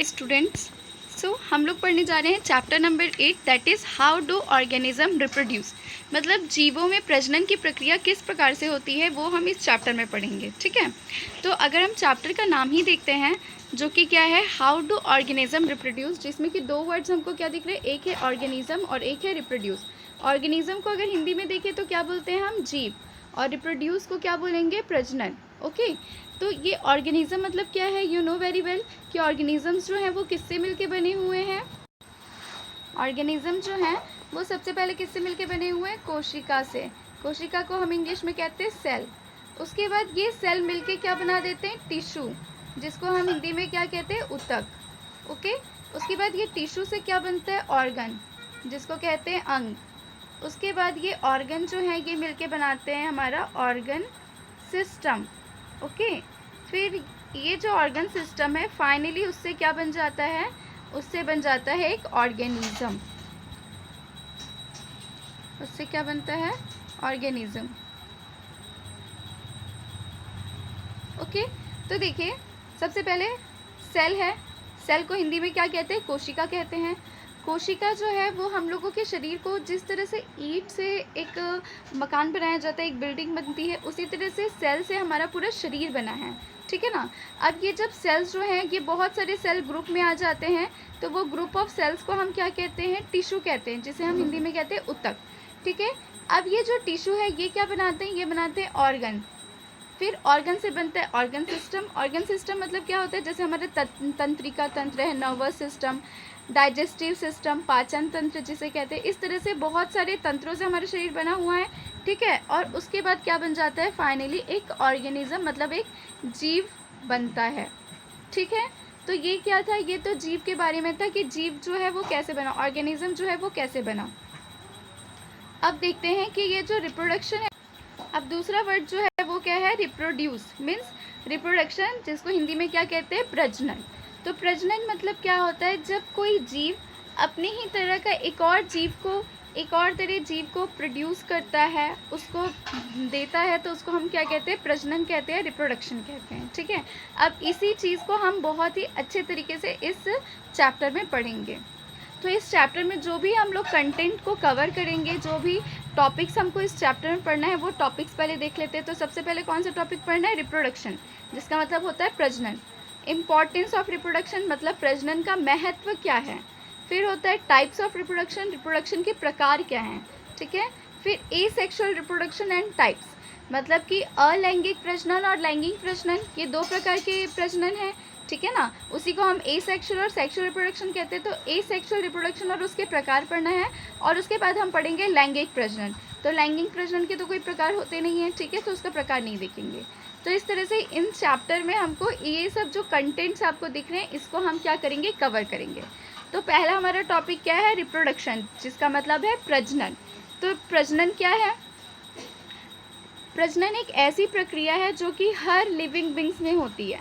Students, हम लोग पढ़ने जा रहे हैं chapter number 8, that is how do organism reproduce. मतलब जीवों में प्रजनन की प्रक्रिया किस प्रकार से होती है वो हम इस चैप्टर में पढ़ेंगे। ठीक है, तो अगर हम चैप्टर का नाम ही देखते हैं जो कि क्या है, हाउ डू ऑर्गेनिज्म रिप्रोड्यूस, जिसमें कि दो वर्ड्स हमको क्या दिख रहे हैं, एक है ऑर्गेनिज्म और एक है रिप्रोड्यूस। ऑर्गेनिज्म को अगर हिंदी में देखें तो क्या बोलते हैं हम, जीव, और रिप्रोड्यूस को क्या बोलेंगे, प्रजनन। ओके, तो ये ऑर्गेनिज्म मतलब क्या है, यू नो वेरी वेल कि ऑर्गेनिजम्स जो हैं वो किससे मिलके बने हुए हैं। ऑर्गेनिज्म जो हैं वो सबसे पहले किससे मिलके बने हुए हैं, कोशिका से। कोशिका को हम इंग्लिश में कहते हैं सेल। उसके बाद ये सेल मिलके क्या बना देते हैं, टिश्यू, जिसको हम हिंदी में क्या कहते हैं, ऊतक। ओके, उसके बाद ये टिश्यू से क्या बनता है, ऑर्गन, जिसको कहते हैं अंग। उसके बाद ये ऑर्गन जो है ये मिलके बनाते हैं हमारा ऑर्गन सिस्टम। ओके, फिर ये जो ऑर्गन सिस्टम है फाइनली उससे क्या बन जाता है, उससे बन जाता है एक ऑर्गेनिज्म। उससे क्या बनता है, ऑर्गेनिज्म। ओके, तो देखिए सबसे पहले सेल है। सेल को हिंदी में क्या कहते हैं, कोशिका कहते हैं। कोशिका जो है वो हम लोगों के शरीर को, जिस तरह से ईंट से एक मकान बनाया जाता है, एक बिल्डिंग बनती है, उसी तरह से सेल से हमारा पूरा शरीर बना है। ठीक है ना। अब ये जब सेल्स जो हैं ये बहुत सारे सेल ग्रुप में आ जाते हैं तो वो ग्रुप ऑफ सेल्स को हम क्या कहते हैं, टिश्यू कहते हैं, जिसे हम हिंदी में कहते हैं ऊतक। ठीक है, अब ये जो टिश्यू है ये क्या बनाते हैं, ये बनाते हैं ऑर्गन। फिर ऑर्गन से बनता है ऑर्गन सिस्टम। ऑर्गन सिस्टम मतलब क्या होता है, जैसे हमारे तंत्रिका तंत्र है, नर्वस सिस्टम, डाइजेस्टिव सिस्टम, पाचन तंत्र जिसे कहते हैं, इस तरह से बहुत सारे तंत्रों से हमारा शरीर बना हुआ है। ठीक है, और उसके बाद क्या बन जाता है, फाइनली एक ऑर्गेनिज्म मतलब एक जीव बनता है। ठीक है, तो ये क्या था, ये तो जीव के बारे में था कि जीव जो है वो कैसे बना, ऑर्गेनिज्म जो है वो कैसे बना। अब देखते हैं कि ये जो रिप्रोडक्शन है, अब दूसरा वर्ड जो है वो क्या है, रिप्रोड्यूस, मीन्स रिप्रोडक्शन, जिसको हिंदी में क्या कहते हैं, प्रजनन। तो प्रजनन मतलब क्या होता है, जब कोई जीव अपनी ही तरह का एक और तरह जीव को प्रोड्यूस करता है, उसको देता है, तो उसको हम क्या कहते हैं, प्रजनन कहते हैं, रिप्रोडक्शन कहते हैं। ठीक है, अब इसी चीज़ को हम बहुत ही अच्छे तरीके से इस चैप्टर में पढ़ेंगे। तो इस चैप्टर में जो भी हम लोग कंटेंट को कवर करेंगे, जो भी टॉपिक्स हमको इस चैप्टर में पढ़ना है वो टॉपिक्स पहले देख लेते हैं। तो सबसे पहले कौन सा टॉपिक पढ़ना है, रिप्रोडक्शन, जिसका मतलब होता है प्रजनन। इम्पॉर्टेंस ऑफ रिप्रोडक्शन मतलब प्रजनन का महत्व क्या है। फिर होता है टाइप्स ऑफ रिप्रोडक्शन, रिप्रोडक्शन के प्रकार क्या हैं। ठीक है, फिर एसेक्सुअल रिप्रोडक्शन एंड टाइप्स, मतलब कि अलैंगिक प्रजनन और लैंगिक प्रजनन, ये दो प्रकार के प्रजनन हैं। ठीक है ना, उसी को हम एसेक्सुअल और सेक्सुअल रिप्रोडक्शन कहते हैं। तो एसेक्सुअल रिप्रोडक्शन और उसके प्रकार पढ़ना है, और उसके बाद हम पढ़ेंगे लैंगिक प्रजनन। तो लैंगिक प्रजनन के तो कोई प्रकार होते नहीं हैं, ठीक है, तो उसका प्रकार नहीं देखेंगे। तो इस तरह से इन चैप्टर में हमको ये सब जो कंटेंट्स आपको दिख रहे हैं इसको हम क्या करेंगे, कवर करेंगे। तो पहला हमारा टॉपिक क्या है, रिप्रोडक्शन, जिसका मतलब है प्रजनन। तो प्रजनन क्या है, प्रजनन एक ऐसी प्रक्रिया है जो कि हर लिविंग बींग्स में होती है।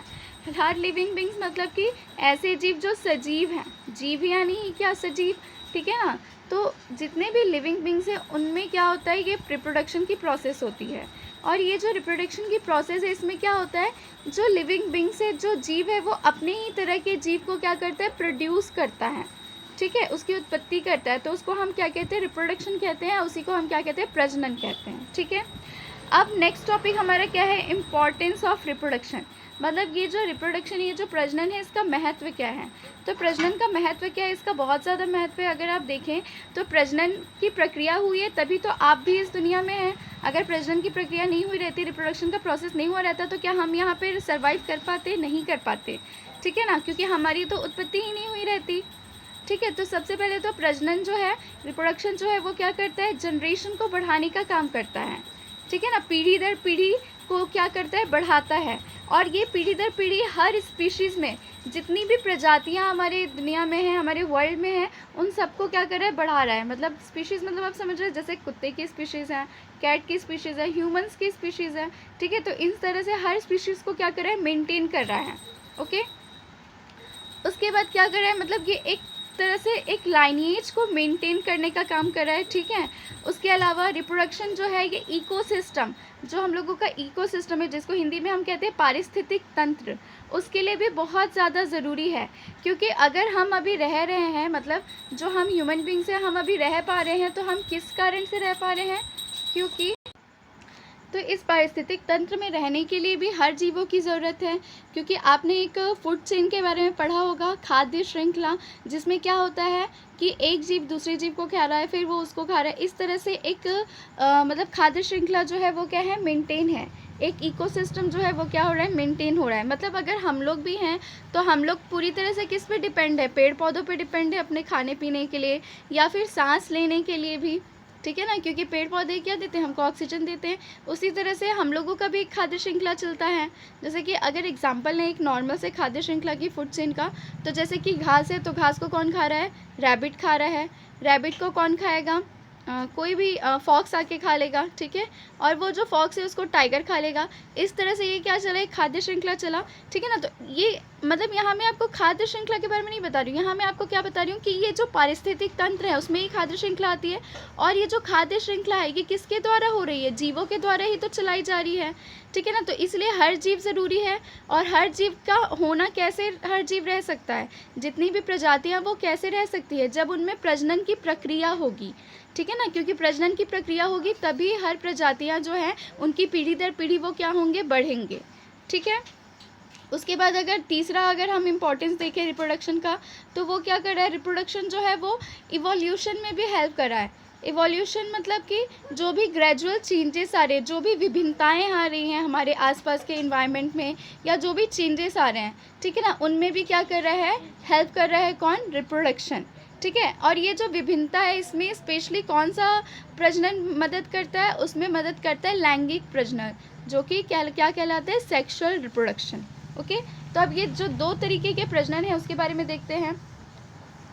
हर लिविंग बींग्स मतलब कि ऐसे जीव जो सजीव हैं, जीव यानी क्या, सजीव। ठीक है ना, तो जितने भी लिविंग बींग्स हैं उनमें क्या होता है, ये रिप्रोडक्शन की प्रोसेस होती है। और ये जो रिप्रोडक्शन की प्रोसेस है इसमें क्या होता है, जो लिविंग बींग्स है, जो जीव है, वो अपने ही तरह के जीव को क्या करता है, प्रोड्यूस करता है। ठीक है, उसकी उत्पत्ति करता है, तो उसको हम क्या कहते हैं, रिप्रोडक्शन कहते हैं, उसी को हम क्या कहते हैं, प्रजनन कहते हैं। ठीक है, अब नेक्स्ट टॉपिक हमारा क्या है, इम्पॉर्टेंस ऑफ रिप्रोडक्शन, मतलब ये जो रिप्रोडक्शन, ये जो प्रजनन है, इसका महत्व क्या है। तो प्रजनन का महत्व क्या है, इसका बहुत ज़्यादा महत्व है। अगर आप देखें तो प्रजनन की प्रक्रिया हुई है तभी तो आप भी इस दुनिया में हैं। अगर प्रजनन की प्रक्रिया नहीं हुई रहती, रिप्रोडक्शन का प्रोसेस नहीं हुआ रहता, तो क्या हम यहाँ पर सर्वाइव कर पाते, नहीं कर पाते। ठीक है ना, क्योंकि हमारी तो उत्पत्ति ही नहीं हुई रहती। ठीक है, तो सबसे पहले तो प्रजनन जो है, रिप्रोडक्शन जो है वो क्या करता है, जनरेशन को बढ़ाने का काम करता है। ठीक है ना, पीढ़ी दर पीढ़ी को क्या करता है, बढ़ाता है। और ये पीढ़ी दर पीढ़ी हर स्पीशीज़ में जितनी भी प्रजातियां हमारे दुनिया में हैं, हमारे वर्ल्ड में हैं, उन सबको क्या कर रहा है, बढ़ा रहा है। मतलब स्पीशीज़ मतलब आप समझ रहे हैं, जैसे कुत्ते की स्पीशीज़ है, कैट की स्पीशीज़ है, ह्यूमंस की स्पीशीज़ है। ठीक है, तो इस तरह से हर स्पीशीज़ को क्या कर रहा है, मेनटेन कर रहा है। ओके, उसके बाद क्या कर रहा है, मतलब ये एक तरह से एक लाइनेज को मेंटेन करने का काम कर रहा है, ठीक है। उसके अलावा रिप्रोडक्शन जो है ये इकोसिस्टम, जो हम लोगों का इकोसिस्टम है, जिसको हिंदी में हम कहते हैं पारिस्थितिक तंत्र, उसके लिए भी बहुत ज़्यादा ज़रूरी है। क्योंकि अगर हम अभी रह रहे हैं, मतलब जो हम ह्यूमन बींग्स हैं, हम अभी रह पा रहे हैं, तो हम किस कारण से रह पा रहे हैं? क्योंकि तो इस पारिस्थितिक तंत्र में रहने के लिए भी हर जीवों की ज़रूरत है। क्योंकि आपने एक फूड चेन के बारे में पढ़ा होगा, खाद्य श्रृंखला, जिसमें क्या होता है कि एक जीव दूसरे जीव को खा रहा है, फिर वो उसको खा रहा है। इस तरह से एक मतलब खाद्य श्रृंखला जो है वो क्या है? मेंटेन है। एक इकोसिस्टम जो है वो क्या हो रहा है? मेंटेन हो रहा है। मतलब अगर हम लोग भी हैं तो हम लोग पूरी तरह से किस पे डिपेंड है? पेड़ पौधों पे डिपेंड है अपने खाने पीने के लिए, या फिर सांस लेने के लिए भी, ठीक है ना। क्योंकि पेड़ पौधे क्या देते हैं? हमको ऑक्सीजन देते हैं। उसी तरह से हम लोगों का भी एक खाद्य श्रृंखला चलता है। जैसे कि अगर एग्जांपल लें एक नॉर्मल से खाद्य श्रृंखला की, फूड चेन का, तो जैसे कि घास है, तो घास को कौन खा रहा है? रैबिट खा रहा है। रैबिट को कौन खाएगा? कोई भी फॉक्स आके खा लेगा, ठीक है। और वो जो फॉक्स है उसको टाइगर खा लेगा। इस तरह से ये क्या चला? एक खाद्य श्रृंखला चला, ठीक है ना। तो ये मतलब यहाँ मैं आपको खाद्य श्रृंखला के बारे में नहीं बता रही हूँ, यहाँ मैं आपको क्या बता रही हूँ कि ये जो पारिस्थितिक तंत्र है उसमें ही खाद्य श्रृंखला आती है। और ये जो खाद्य श्रृंखला है ये किसके द्वारा हो रही है? जीवों के द्वारा ही तो चलाई जा रही है, ठीक है ना। तो इसलिए हर जीव ज़रूरी है। और हर जीव का होना, कैसे हर जीव रह सकता है, जितनी भी प्रजातियाँ वो कैसे रह सकती है? जब उनमें प्रजनन की प्रक्रिया होगी, ठीक है ना। क्योंकि प्रजनन की प्रक्रिया होगी तभी हर प्रजातियाँ जो हैं उनकी पीढ़ी दर पीढ़ी वो क्या होंगे? बढ़ेंगे, ठीक है। उसके बाद अगर हम इम्पोर्टेंस देखें रिप्रोडक्शन का, तो वो क्या कर रहा है? रिप्रोडक्शन जो है वो इवोल्यूशन में भी हेल्प कर रहा है। इवोल्यूशन मतलब कि जो भी ग्रेजुअल चेंजेस आ रहे हैं, जो भी विभिन्नताएं आ रही हैं हमारे आसपास के इन्वायरमेंट में, या जो भी चेंजेस आ रहे हैं, ठीक है ना, उनमें भी क्या कर रहा है? हेल्प कर रहा है कौन? रिप्रोडक्शन, ठीक है। और ये जो विभिन्नता है इसमें स्पेशली कौन सा प्रजनन मदद करता है? उसमें मदद करता है लैंगिक प्रजनन, जो कि क्या कहलाता है? Sexual reproduction, okay. तो अब ये जो दो तरीके के प्रजनन है उसके बारे में देखते हैं।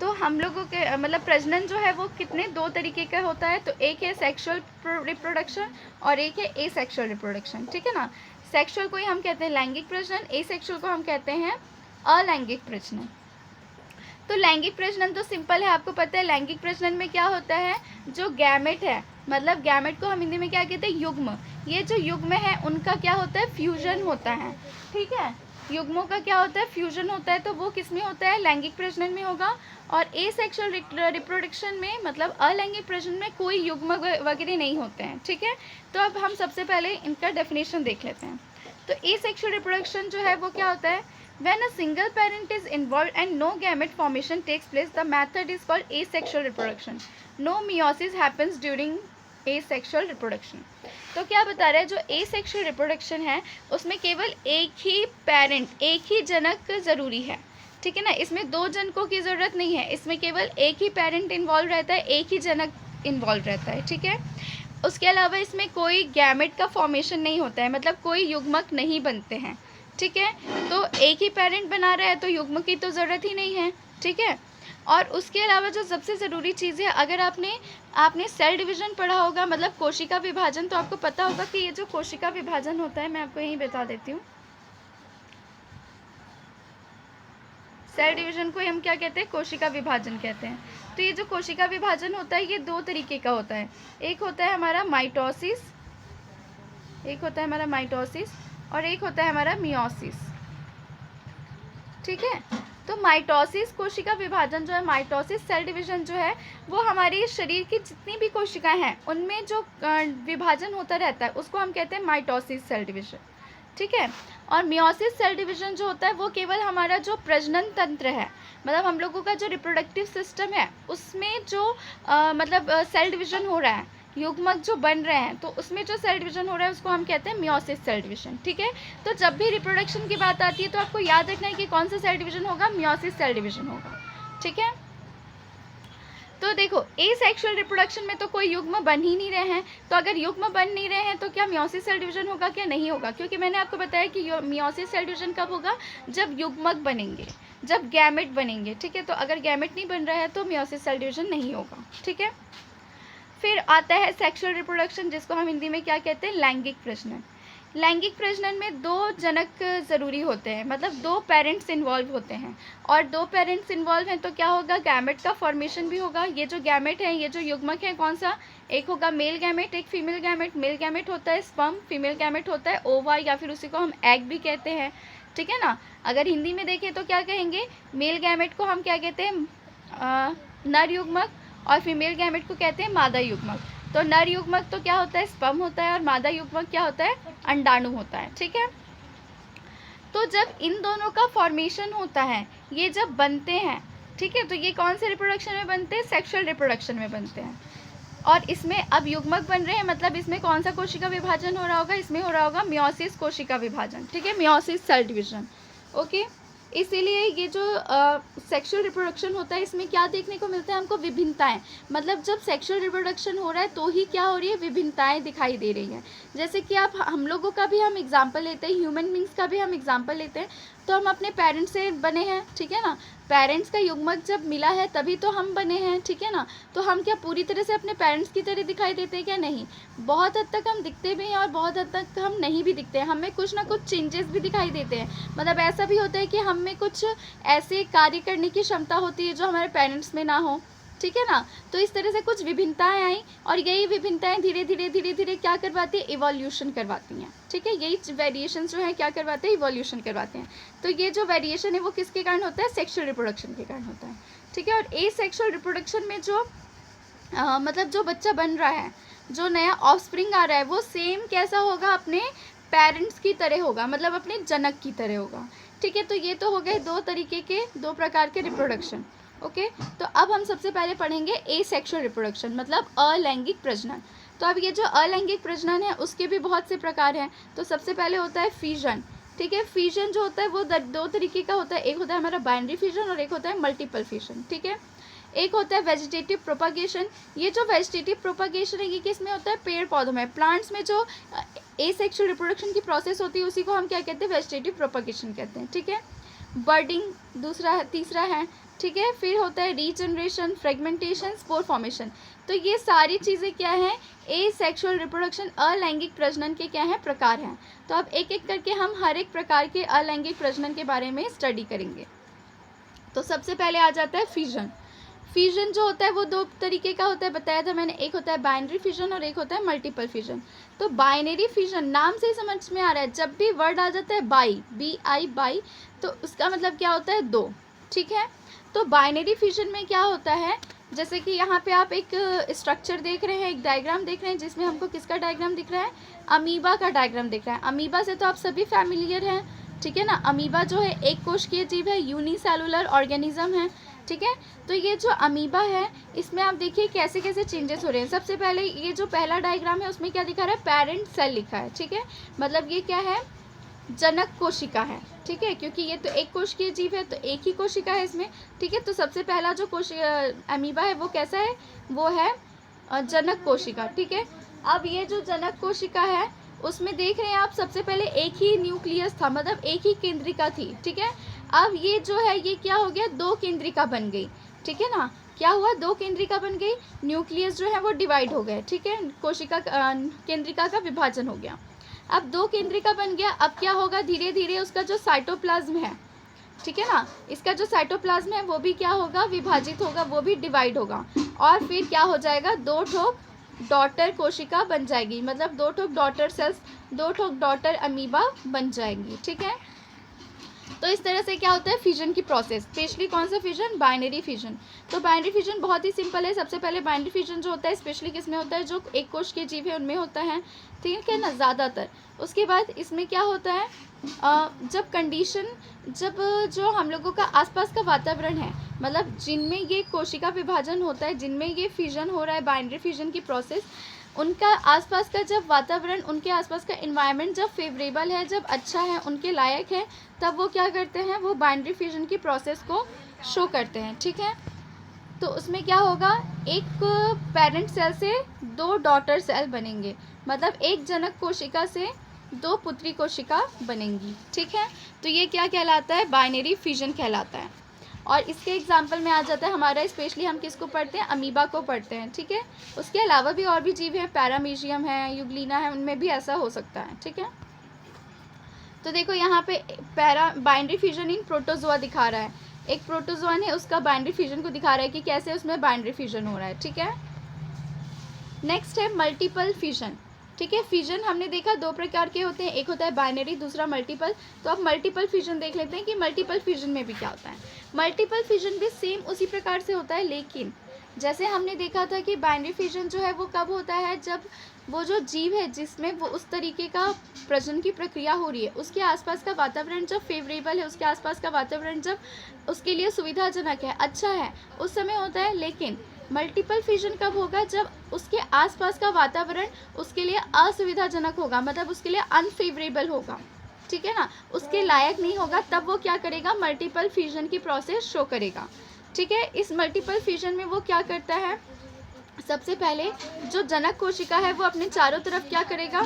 तो हम लोगों के मतलब प्रजनन जो है वो कितने दो तरीके का होता है। तो एक है सेक्सुअल रिप्रोडक्शन और एक है एसेक्सुअल रिप्रोडक्शन, ठीक है ना। सेक्सुअल को ही हम कहते हैं लैंगिक प्रजनन, एसेक्सुअल को हम कहते हैं अलैंगिक प्रजनन। तो लैंगिक प्रजनन तो सिंपल है, आपको पता है। लैंगिक प्रजनन में क्या होता है? जो गैमेट है, मतलब गैमेट को हम हिंदी में क्या कहते हैं? युग्म। ये जो युग्म है उनका क्या होता है? फ्यूजन होता है, ठीक है। युग्मों का क्या होता है? फ्यूजन होता है। तो वो किस में होता है? लैंगिक प्रजनन में होगा। और एसेक्सुअल रिप्रोडक्शन में, मतलब अलैंगिक प्रजनन में, कोई युग्म वगैरह नहीं होते हैं, ठीक है। तो अब हम सबसे पहले इनका डेफिनेशन देख लेते हैं। तो एसेक्सुअल रिप्रोडक्शन जो है वो क्या होता है? When a single parent is involved and no gamete formation takes place, the method is called asexual reproduction. No meiosis happens during asexual reproduction. तो क्या बता रहे हैं? जो asexual reproduction है उसमें केवल एक ही पेरेंट, एक ही जनक ज़रूरी है, ठीक है ना। इसमें दो जनकों की ज़रूरत नहीं है, इसमें केवल एक ही पेरेंट इन्वॉल्व रहता है, एक ही जनक इन्वॉल्व रहता है, ठीक है। उसके अलावा इसमें कोई गैमेट का फॉर्मेशन नहीं होता है, मतलब कोई युग्मक नहीं बनते हैं, ठीक है। तो एक ही पेरेंट बना रहा है तो युग्म की तो ज़रूरत ही नहीं है, ठीक है। और उसके अलावा जो सबसे ज़रूरी चीज़ है, अगर आपने सेल डिवीज़न पढ़ा होगा, मतलब कोशिका विभाजन, तो आपको पता होगा कि ये जो कोशिका विभाजन होता है, मैं आपको यहीं बता देती हूँ। सेल डिवीज़न को हम क्या कहते हैं? कोशिका विभाजन कहते हैं। तो ये जो कोशिका विभाजन होता है ये दो तरीके का होता है। एक होता है हमारा माइटोसिस, और एक होता है हमारा मियोसिस, ठीक है। तो माइटोसिस कोशिका विभाजन जो है, माइटोसिस सेल डिवीजन जो है, वो हमारे शरीर की जितनी भी कोशिकाएं हैं उनमें जो विभाजन होता रहता है उसको हम कहते हैं माइटोसिस सेल डिवीजन, ठीक है। और मियोसिस सेल डिवीजन जो होता है वो केवल हमारा जो प्रजनन तंत्र है, मतलब हम लोगों का जो रिप्रोडक्टिव सिस्टम है उसमें जो सेल डिवीजन हो रहा है, युग्मक जो बन रहे हैं, तो उसमें जो सेल डिवीजन हो रहा है उसको हम कहते हैं मियोसिस सेल डिवीजन, ठीक है। तो जब भी रिप्रोडक्शन की बात आती है तो आपको याद रखना है कि कौन सा सेल डिवीजन होगा? मियोसिस सेल डिवीजन होगा, ठीक है। तो देखो एसेक्सुअल रिप्रोडक्शन में तो कोई युग्म बन ही नहीं रहे हैं, तो अगर युग्म बन नहीं रहे हैं तो क्या मियोसिस सेल डिवीजन होगा? क्या नहीं होगा? क्योंकि मैंने आपको बताया कि मियोसिस सेल डिवीजन कब होगा? जब युग्मक बनेंगे, जब गैमेट बनेंगे, ठीक है। तो अगर गैमेट नहीं बन रहा है तो मियोसिस सेल डिवीजन नहीं होगा, ठीक है। फिर आता है सेक्सुअल रिप्रोडक्शन, जिसको हम हिंदी में क्या कहते हैं? लैंगिक प्रजनन। लैंगिक प्रजनन में 2 जनक ज़रूरी होते हैं, मतलब 2 पेरेंट्स इन्वॉल्व होते हैं, और 2 पेरेंट्स इन्वॉल्व हैं तो क्या होगा, गैमेट का फॉर्मेशन भी होगा। ये जो गैमेट है, ये जो युग्मक है, कौन सा, एक होगा मेल गैमेट, एक फीमेल गैमेट। मेल गैमेट होता है स्पर्म, फीमेल गैमेट होता है ओवा, या फिर उसी को हम एग भी कहते हैं, ठीक है ना। अगर हिंदी में देखें तो क्या कहेंगे, मेल गैमेट को हम क्या कहते हैं, नर युग्मक, और फीमेल गैमेट को कहते हैं मादा युग्मक। तो नर युग्मक तो क्या होता है, स्पर्म होता है, और मादा युग्मक क्या होता है, अंडाणु होता है, ठीक है। तो जब इन दोनों का फॉर्मेशन होता है, ये जब बनते हैं, ठीक है, तो ये कौन से रिप्रोडक्शन में बनते हैं, सेक्सुअल रिप्रोडक्शन में बनते हैं। और इसमें अब युग्मक बन रहे हैं, मतलब इसमें कौन सा कोशिका विभाजन हो रहा होगा, इसमें हो रहा होगा मियोसिस कोशिका विभाजन, ठीक है, मियोसिस सेल डिवीजन, ओके। इसीलिए ये जो सेक्सुअल रिप्रोडक्शन होता है, इसमें क्या देखने को मिलता है हमको, विभिन्नताएं। मतलब जब सेक्सुअल रिप्रोडक्शन हो रहा है तो ही क्या हो रही है, विभिन्नताएं दिखाई दे रही हैं। जैसे कि आप हम लोगों का भी हम एग्जाम्पल लेते हैं, ह्यूमन बींग्स का भी हम एग्जाम्पल लेते हैं, तो हम अपने पेरेंट्स से बने हैं, ठीक है ना। पेरेंट्स का युग्मक जब मिला है तभी तो हम बने हैं, ठीक है ना। तो हम क्या पूरी तरह से अपने पेरेंट्स की तरह दिखाई देते हैं क्या, नहीं। बहुत हद तक हम दिखते भी हैं और बहुत हद तक हम नहीं भी दिखते हैं, हमें कुछ ना कुछ चेंजेस भी दिखाई देते हैं। मतलब ऐसा भी होता है कि हम में कुछ ऐसे कार्य करने की क्षमता होती है जो हमारे पेरेंट्स में ना हो, ठीक है ना। तो इस तरह से कुछ विभिन्नताएं आई, और यही विभिन्नताएं धीरे धीरे क्या करवाती है, इवोल्यूशन करवाती हैं, ठीक है। यही वेरिएशन जो है क्या करवाते हैं, इवोल्यूशन करवाते हैं। तो ये जो वेरिएशन है वो किसके कारण होता है, सेक्सुअल रिप्रोडक्शन के कारण होता है, ठीक है। और ए सेक्सुअल रिप्रोडक्शन में जो मतलब जो बच्चा बन रहा है, जो नया ऑफस्प्रिंग आ रहा है, वो सेम कैसा होगा, अपने पेरेंट्स की तरह होगा, मतलब अपने जनक की तरह होगा, ठीक है। तो ये तो हो गए 2 प्रकार के रिप्रोडक्शन, ओके। तो अब हम सबसे पहले पढ़ेंगे एसेक्सुअल रिप्रोडक्शन, मतलब अलैंगिक प्रजनन। तो अब ये जो अलैंगिक प्रजनन है उसके भी बहुत से प्रकार हैं। तो सबसे पहले होता है फ्यूजन, ठीक है। फ्यूजन जो होता है वो 2 तरीके का होता है, एक होता है हमारा बाइनरी फ्यूजन और एक होता है मल्टीपल फ्यूजन, ठीक है। एक होता है वेजिटेटिव प्रोपागेशन। ये जो वेजिटेटिव प्रोपागेशन है ये किस में होता है, पेड़ पौधों में, प्लांट्स में जो एसेक्सुअल रिप्रोडक्शन की प्रोसेस होती है उसी को हम क्या कहते हैं, वेजिटेटिव प्रोपागेशन कहते हैं, ठीक है। बर्डिंग तीसरा है, ठीक है। फिर होता है रीजनरेशन, फ्रेगमेंटेशन, स्पोर फॉर्मेशन। तो ये सारी चीज़ें क्या हैं, एसेक्सुअल रिप्रोडक्शन, अलैंगिक प्रजनन के क्या हैं, प्रकार हैं। तो अब एक एक करके हम हर एक प्रकार के अलैंगिक प्रजनन के बारे में स्टडी करेंगे। तो सबसे पहले आ जाता है फ्यूजन। फ्यूजन जो होता है वो 2 तरीके का होता है, बताया था मैंने, एक होता है बाइनरी फ्यूजन और एक होता है मल्टीपल फ्यूजन। तो बाइनरी फ्यूजन नाम से ही समझ में आ रहा है, जब भी वर्ड आ जाता है बाई, BI बाई, तो उसका मतलब क्या होता है, 2, ठीक है। तो बाइनरी फ्यूजन में क्या होता है, जैसे कि यहाँ पे आप एक स्ट्रक्चर देख रहे हैं, एक डायग्राम देख रहे हैं, जिसमें हमको किसका डायग्राम दिख रहा है, अमीबा का डायग्राम दिख रहा है। अमीबा से तो आप सभी फैमिलियर हैं, ठीक है ना। अमीबा जो है एक कोशिकीय जीव है, यूनिसेलुलर ऑर्गेनिज्म है, ठीक है। तो ये जो अमीबा है इसमें आप देखिए कैसे कैसे चेंजेस हो रहे हैं। सबसे पहले ये जो पहला डायग्राम है उसमें क्या दिखा रहा है, पेरेंट सेल लिखा है, ठीक है। मतलब ये क्या है, जनक कोशिका है, ठीक है, क्योंकि ये तो एक कोशिकीय जीव है तो एक ही कोशिका है इसमें, ठीक है। तो सबसे पहला जो अमीबा है वो कैसा है, वो है जनक कोशिका, ठीक है। अब ये जो जनक कोशिका है उसमें देख रहे हैं आप, सबसे पहले एक ही न्यूक्लियस था, मतलब एक ही केंद्रिका थी, ठीक है। अब ये जो है ये क्या हो गया, 2 केंद्रिका बन गई, ठीक है ना। क्या हुआ, 2 केंद्रिका बन गई, न्यूक्लियस जो है वो डिवाइड हो गए, ठीक है, कोशिका केंद्रिका का विभाजन हो गया। अब 2 केंद्रिका बन गया, अब क्या होगा, धीरे धीरे उसका जो साइटोप्लाज्म है, ठीक है ना, इसका जो साइटोप्लाज्म है वो भी क्या होगा, विभाजित होगा, वो भी डिवाइड होगा, और फिर क्या हो जाएगा, 2 ठोक डॉटर कोशिका बन जाएगी, मतलब 2 ठोक डॉटर सेल्स, 2 ठोक डॉटर अमीबा बन जाएंगी, ठीक है। तो इस तरह से क्या होता है फ्यूजन की प्रोसेस, स्पेशली कौन सा फ्यूजन, बाइनरी फ्यूजन। तो बाइनरी फ्यूजन बहुत ही सिंपल है। सबसे पहले बाइनरी फ्यूजन जो होता है स्पेशली किस में होता है, जो एक कोश के जीव है उनमें होता है, ठीक है ना, ज़्यादातर। उसके बाद इसमें क्या होता है, जब कंडीशन, जब जो हम लोगों का आसपास का वातावरण है, मतलब जिनमें ये कोशिका विभाजन होता है, जिनमें ये फ्यूजन हो रहा है, बाइनरी फ्यूजन की प्रोसेस, उनका आसपास का जब वातावरण, उनके आसपास का इन्वायरमेंट जब फेवरेबल है, जब अच्छा है, उनके लायक है, तब वो क्या करते हैं, वो बाइनरी फ्यूजन की प्रोसेस को शो करते हैं, ठीक है। तो उसमें क्या होगा, एक पेरेंट सेल से 2 डॉटर सेल बनेंगे, मतलब एक जनक कोशिका से 2 पुत्री कोशिका बनेंगी, ठीक है। तो ये क्या कहलाता है, बाइनरी फ्यूजन कहलाता है। और इसके एग्जाम्पल में आ जाता है हमारा, स्पेशली हम किसको पढ़ते हैं, अमीबा को पढ़ते हैं, ठीक है। उसके अलावा भी और भी जीव हैं, पैरामीशियम है, यूग्लिना है, उनमें भी ऐसा हो सकता है, ठीक है। तो देखो यहाँ पे बाइनरी फिजन इन प्रोटोजोआ दिखा रहा है, एक प्रोटोजोन है उसका बाइनरी फिजन को दिखा रहा है कि कैसे उसमें बाइनरी फिजन हो रहा है, ठीक है। नेक्स्ट है मल्टीपल फिजन, ठीक है। फिजन हमने देखा दो प्रकार के होते हैं, एक होता है बाइनरी, दूसरा मल्टीपल। तो अब मल्टीपल फिजन देख लेते हैं कि मल्टीपल फिजन में भी क्या होता है। मल्टीपल फिजन भी सेम उसी प्रकार से होता है, लेकिन जैसे हमने देखा था कि बाइनरी फिजन जो है वो कब होता है, जब वो जो जीव है जिसमें वो उस तरीके का प्रजनन की प्रक्रिया हो रही है, उसके आसपास का वातावरण जब फेवरेबल है, उसके आसपास का वातावरण जब उसके लिए सुविधाजनक है, अच्छा है, उस समय होता है। लेकिन मल्टीपल फिजन कब होगा, जब उसके आसपास का वातावरण उसके लिए असुविधाजनक होगा, मतलब उसके लिए अनफेवरेबल होगा, ठीक है ना, उसके लायक नहीं होगा, तब वो क्या करेगा, मल्टीपल फिजन की प्रोसेस शो करेगा, ठीक है। इस मल्टीपल फिजन में वो क्या करता है, सबसे पहले जो जनक कोशिका है वो अपने चारों तरफ क्या करेगा,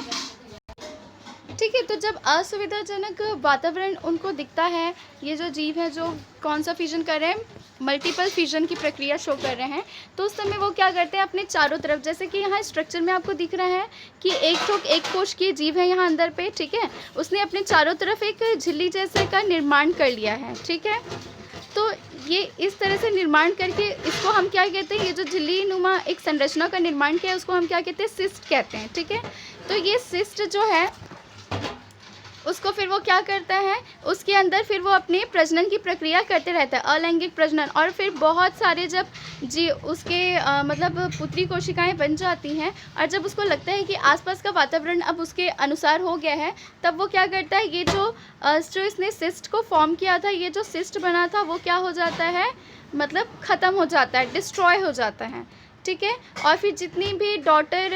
ठीक है। तो जब असुविधाजनक वातावरण उनको दिखता है, ये जो जीव है जो कौन सा फिजन कर रहे हैं, मल्टीपल फिजन की प्रक्रिया शो कर रहे हैं, तो उस समय वो क्या करते हैं, अपने चारों तरफ, जैसे कि यहाँ स्ट्रक्चर में आपको दिख रहा है कि एक कोश की जीव है यहाँ अंदर पे, ठीक है, उसने अपने चारों तरफ एक झिल्ली जैसे का निर्माण कर लिया है, ठीक है। तो ये इस तरह से निर्माण करके इसको हम क्या कहते हैं, ये जो झिल्ली नुमा एक संरचना का निर्माण किया है उसको हम क्या कहते हैं, सिस्ट कहते हैं, ठीक है। तो ये सिस्ट जो है उसको फिर वो क्या करता है, उसके अंदर फिर वो अपने प्रजनन की प्रक्रिया करते रहता है, अलैंगिक प्रजनन, और फिर बहुत सारे जब जी उसके मतलब पुत्री कोशिकाएं बन जाती हैं, और जब उसको लगता है कि आसपास का वातावरण अब उसके अनुसार हो गया है, तब वो क्या करता है, ये जो इसने सिस्ट को फॉर्म किया था, ये जो सिस्ट बना था वो क्या हो जाता है, मतलब ख़त्म हो जाता है, डिस्ट्रॉय हो जाता है, ठीक है। और फिर जितनी भी डॉटर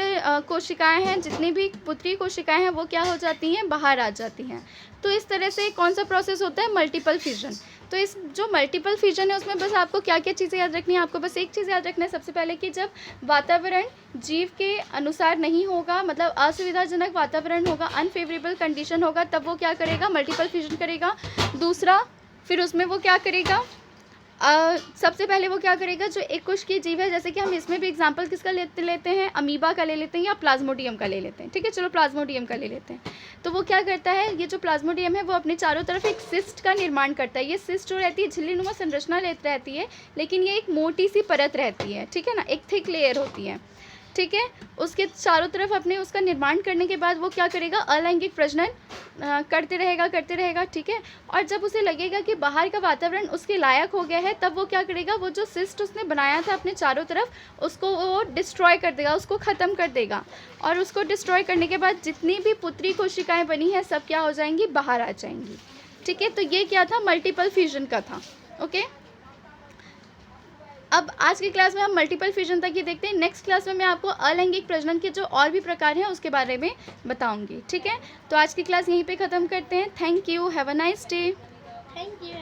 कोशिकाएं हैं, जितनी भी पुत्री कोशिकाएं हैं, वो क्या हो जाती हैं, बाहर आ जाती हैं। तो इस तरह से कौन सा प्रोसेस होता है, मल्टीपल फिजन। तो इस जो मल्टीपल फिजन है उसमें बस आपको क्या क्या चीज़ें याद रखनी है, आपको बस एक चीज़ याद रखना है सबसे पहले कि जब वातावरण जीव के अनुसार नहीं होगा, मतलब असुविधाजनक वातावरण होगा, अनफेवरेबल कंडीशन होगा, तब वो क्या करेगा, मल्टीपल फिजन करेगा। दूसरा, फिर उसमें वो क्या करेगा, सबसे पहले वो क्या करेगा, जो एक कोश की जीव है, जैसे कि हम इसमें भी एग्जांपल किसका लेते हैं, अमीबा का ले लेते हैं या प्लाज्मोडियम का ले लेते हैं, ठीक है। चलो प्लाज्मोडियम का ले लेते हैं। तो वो क्या करता है, ये जो प्लाज्मोडियम है वो अपने चारों तरफ एक सिस्ट का निर्माण करता है। ये सिस्ट जो रहती है झिल्लीनुमा संरचना रहती है, लेकिन ये एक मोटी सी परत रहती है, ठीक है ना, एक थिक लेयर होती है, ठीक है। उसके चारों तरफ अपने उसका निर्माण करने के बाद वो क्या करेगा, अलैंगिक प्रजनन करते रहेगा, ठीक है। और जब उसे लगेगा कि बाहर का वातावरण उसके लायक हो गया है, तब वो क्या करेगा, वो जो सिस्ट उसने बनाया था अपने चारों तरफ, उसको वो डिस्ट्रॉय कर देगा, उसको ख़त्म कर देगा। और उसको डिस्ट्रॉय करने के बाद जितनी भी पुत्री कोशिकाएँ बनी हैं सब क्या हो जाएंगी, बाहर आ जाएंगी, ठीक है। तो ये क्या था, मल्टीपल फिजन का था, ओके। अब आज की क्लास में हम मल्टीपल फिजन तक ही देखते हैं। नेक्स्ट क्लास में मैं आपको अलैंगिक प्रजनन के जो और भी प्रकार हैं उसके बारे में बताऊंगी, ठीक है। तो आज की क्लास यहीं पे ख़त्म करते हैं। Thank you, have a nice day. Thank you.